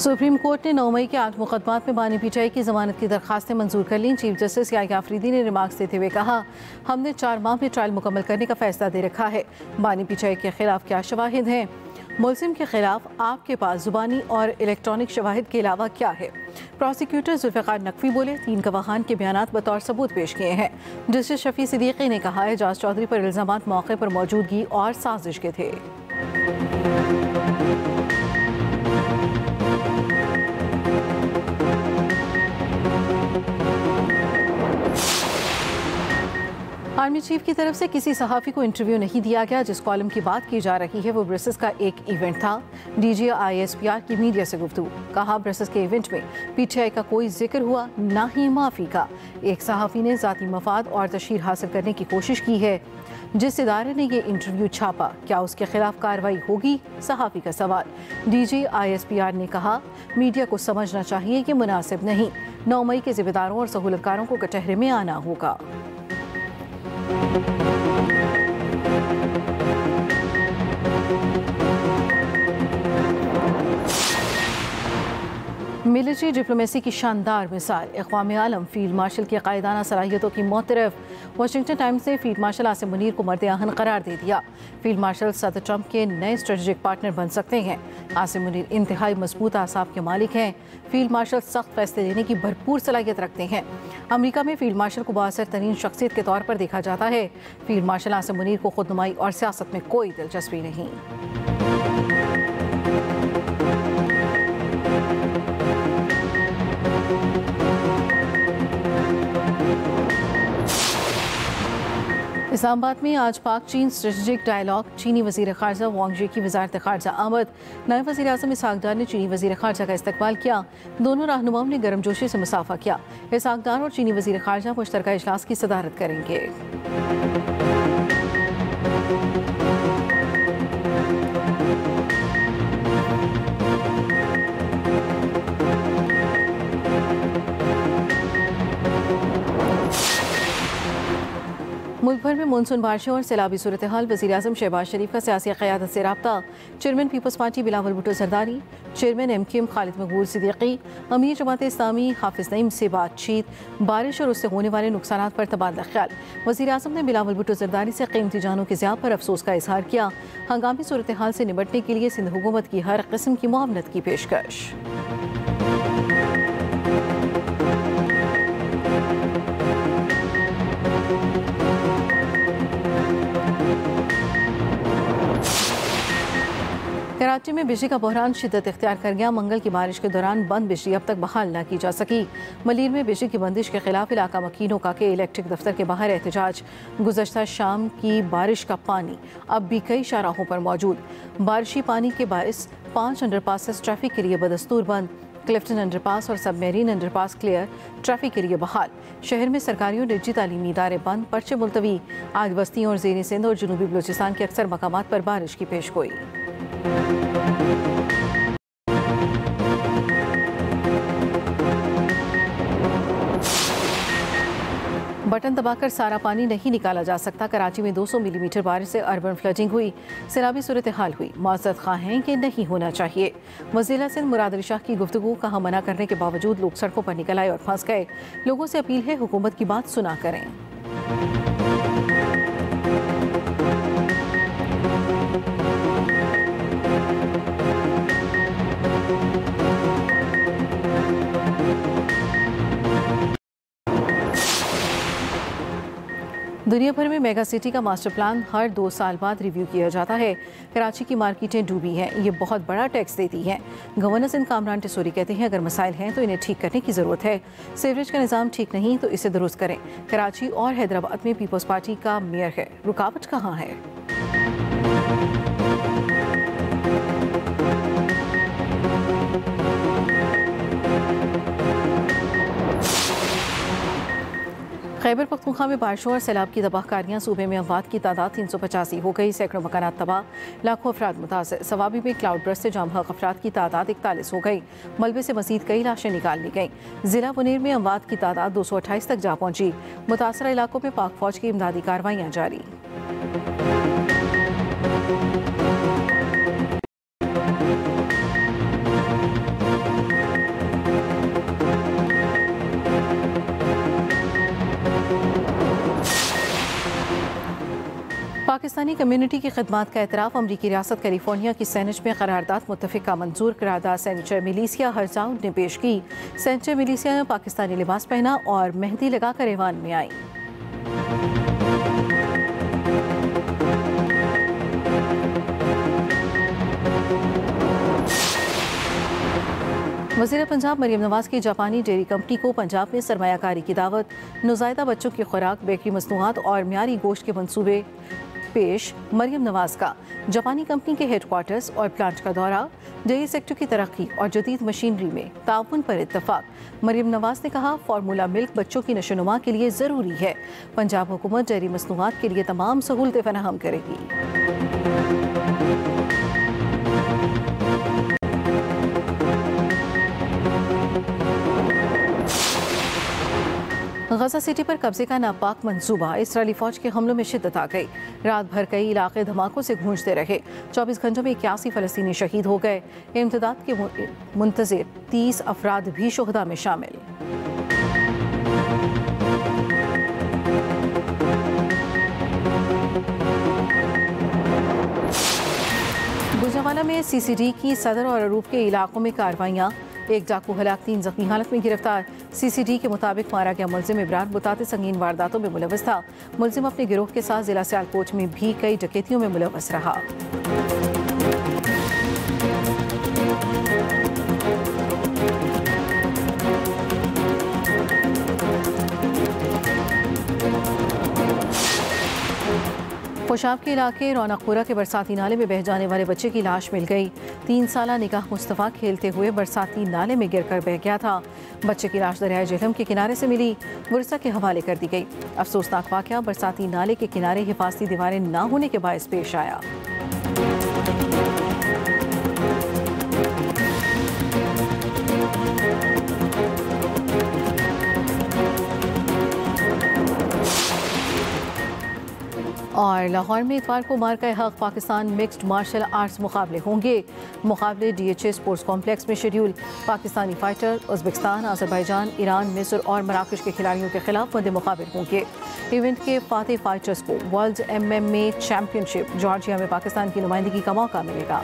Supreme court ने 9 मई के 8 मुकदमात में बानी पीटीआई की जमानत की दरखास्तें मंजूर कर लीं। चीफ जस्टिस याहिया अफरीदी ने रिमार्क्स देते हुए कहा, हमने 4 माह में ट्रायल मुकम्मल करने का फैसला दे रखा है। बानी पीटीआई के खिलाफ क्या शवाहिद हैं? मुलजिम के खिलाफ आपके पास जुबानी और इलेक्ट्रॉनिक शवाहिद के अलावा क्या है? प्रोसिक्यूटर जुल्फ़िकार नकवी बोले, 3 गवाहान के बयानात बतौर सबूत पेश किए हैं। जस्टिस शफी सिद्दीकी ने कहा, एजाज चौधरी पर इल्ज़ामात मौके पर मौजूदगी और साजिश के थे। आर्मी चीफ की तरफ से किसी सहाफ़ी को इंटरव्यू नहीं दिया गया। जिस कॉलम की बात की जा रही है वो ब्रसेल्स का एक इवेंट था। डीजी ISPR की मीडिया से गुफ्तगू, कहा ब्रसेल्स के इवेंट में पीटीआई का कोई जिक्र हुआ, ना ही माफ़ी का। एक सहाफ़ी ने ज़ाती मफाद और तशहीर हासिल करने की कोशिश की है। जिस इदारे ने ये इंटरव्यू छापा, क्या उसके खिलाफ कार्रवाई होगी? सहाफ़ी का सवाल। डीजी ISPR ने कहा, मीडिया को समझना चाहिए कि मुनासिब नहीं। 9 मई के जिम्मेदारों और सहूलतकारों को कटहरे में आना होगा। मिलिट्री डिप्लोमेसी की शानदार मिसाल, इक़वाम आलम फील्ड मार्शल की कायदाना सलाहियतों की मोतरफ। वाशिंगटन टाइम्स ने फील्ड मार्शल आसिम मुनीर को मर्द आहन करार दे दिया। फील्ड मार्शल सदर ट्रंप के नए स्ट्रेटेजिक पार्टनर बन सकते हैं। आसिम मुनीर इंतहाई मजबूत आसाब के मालिक हैं। फील्ड मार्शल सख्त फैसले लेने की भरपूर सलाहियत रखते हैं। अमेरिका में फील्ड मार्शल को बाअसर तरीन शख्सियत के तौर पर देखा जाता है। फील्ड मार्शल आसिम मुनीर को खुदनुमाई और सियासत में कोई दिलचस्पी नहीं। इस्लामाबाद में आज पाक चीन स्ट्रेटेजिक डायलॉग। चीनी वज़ीर ख़ारजा वांग यी की वज़ारत ख़ारजा आमद। नायब वज़ीर आज़म इसहाक डार ने चीनी वज़ीर ख़ारजा का इस्तकबाल किया। दोनों रहनुमाओं ने गर्मजोशी से मुसाफा किया। इसहाक डार और चीनी वज़ीर ख़ारजा मुश्तरका इजलास की सदारत करेंगे। मुल्क भर में मानसून बारिशों और सैलाबी सूरत हाल। वज़ीर आज़म शहबाज शरीफ का सियासी क़यादत से रब्ता। Chairman Peoples Party Bilawal Bhutto Zardari, chairman MKM Khalid Maqbool Siddiqui, अमीर जमात इस्लामी हाफिज़ नईम से बातचीत। बारिश और उससे होने वाले नुकसानात पर तबादला ख्याल। वज़ीर आज़म ने बिलावल भुट्टो जरदारी से कीमती जानों के ज़ियाब पर अफसोस का इजहार किया। हंगामी सूरत हाल से निपटने के लिए सिंध हुकूमत की हर किस्म की मुआवनत की पेशकश। कराची में बिजली का बहरान शिद्दत इख्तियार कर गया। मंगल की बारिश के दौरान बंद बिजली अब तक बहाल न की जा सकी। मलीर में बिजली की बंदिश के खिलाफ इलाका मकीनों का के इलेक्ट्रिक दफ्तर के बाहर एहतजाज। गुज़श्ता शाम की बारिश का पानी अब भी कई शाहराहों पर मौजूद। बारिशी पानी के बायस 5 अंडरपासेस ट्रैफिक के लिए बदस्तूर बंद। क्लिफ्टन अंडरपास और सबमेरीन अंडरपास क्लियर, ट्रैफिक के लिए बहाल। शहर में सरकारी और निजी तालीमी इदारे बंद, पर्चे मुलतवी। आज बस्ती और ज़ेर सिंध और जनूबी बलूचिस्तान के अक्सर मकामात पर बारिश की पेशगोई। बटन दबाकर सारा पानी नहीं निकाला जा सकता। कराची में 200 मिलीमीटर बारिश से अर्बन फ्लडिंग हुई। सैलाबी सूरत हाल हुई। मौसद खां हैं कि नहीं होना चाहिए। वज़ीर सिंध मुराद अली शाह की गुफ्तगू, कहा मना करने के बावजूद लोग सड़कों पर निकल आए और फंस गए। लोगों से अपील है हुकूमत की बात सुना करें। दुनिया भर में मेगा सिटी का मास्टर प्लान हर 2 साल बाद रिव्यू किया जाता है। कराची की मार्केटें डूबी हैं, ये बहुत बड़ा टैक्स देती हैं। गवर्नर सिंध कामरान टेसोरी कहते हैं, अगर मसाइल हैं तो इन्हें ठीक करने की ज़रूरत है। सीवरेज का निज़ाम ठीक नहीं तो इसे दुरुस्त करें। कराची और हैदराबाद में पीपल्स पार्टी का मेयर है, रुकावट कहाँ है? खैबर पख्तूनख्वा में बारिशों और सैलाब की तबाहकारियाँ। सूबे में अमवात की तादाद 385 हो गई। सैकड़ों मकानात तबाह, लाखों अफराद मुतासर। सवाबी में क्लाउड बर्स्ट से जाम हक अफराद की तादाद 41 हो गई। मलबे से मजीद कई लाशें निकाल ली गईं। जिला मुनीर में अमवात की तादाद 228 तक जा पहुंची। मुतासरा इलाकों में पाक फौज की इमदादी कार्रवाइयाँ जारी। पाकिस्तानी कम्युनिटी की खिदमत का एतराफ़। अमरीकी रियासत कैलिफोर्निया की सैनिच में करारदाद मुत्तफ़िका मंजूर करारदाद सेनेटर मिलीसिया हरजाउड ने पेश की। सेनेटर मिलीसिया ने पाकिस्तानी लिबास पहना और मेहंदी लगाकर ऐवान में आई। वज़ीर पंजाब मरियम नवाज की जापानी डेयरी कंपनी को पंजाब में सरमायाकारी की दावत। नौज़ायदा बच्चों की खुराक, बेकरी मसनूआत और म्यारी गोश्त के मंसूबे पेश। मरियम नवाज का जापानी कंपनी के हेडक्वार्टर्स और प्लांट का दौरा। डेयरी सेक्टर की तरक्की और जदीद मशीनरी में ताउन पर इत्तफाक। मरियम नवाज ने कहा, फार्मूला मिल्क बच्चों की नशोनुमा के लिए ज़रूरी है। पंजाब हुकूमत डेयरी मसनूआत के लिए तमाम सहूलतें फराहम करेगी। गजा सिटी पर कब्जे का नापाक मंसूबा। इसराइली फौज के हमलों में शिद्दत आ गई। रात भर कई इलाके धमाकों से गूंजते रहे। 24 घंटों में 81 फ़लस्तीनी शहीद हो गए। इम्तिदाद के मुंतज़िर 30 अफराद भी शुहदा में शामिल। गुजरांवाला में CCD की सदर और अरूब के इलाकों में कार्रवाइयाँ। एक डाकू हलाक, 3 जख्मी हालत में गिरफ्तार। CCD के मुताबिक मारा गया मुलजिम इमरान बुताते संगीन वारदातों में मुलव्वस था। मुलजिम अपने गिरोह के साथ जिला सियालकोट में भी कई डकैतियों में मुलव्वस रहा। खुशाब के इलाके रौनकपुरा के बरसाती नाले में बह जाने वाले बच्चे की लाश मिल गई। 3 साला निगाह मुस्तफ़ा खेलते हुए बरसाती नाले में गिरकर बह गया था। बच्चे की लाश दरियाए झेलम के किनारे से मिली, वर्षा के हवाले कर दी गई। अफसोसनाक वाक़या बरसाती नाले के किनारे हिफाजती दीवारें न होने के बायस पेश आया। और लाहौर में इतवार को मार्का हक पाकिस्तान मिक्स्ड मार्शल आर्ट्स मुकाबले होंगे। मुकाबले DHA स्पोर्ट्स कॉम्प्लेक्स में schedule. Pakistani fighter Uzbekistan, Azerbaijan, Iran, मिस्र और मराकश के खिलाड़ियों के खिलाफ मद्दे मुकाबले होंगे। इवेंट के फातेह फाइटर्स को वर्ल्ड MMA चैंपियनशिप जॉर्जिया में पाकिस्तान की नुमाइंदगी का मौका मिलेगा।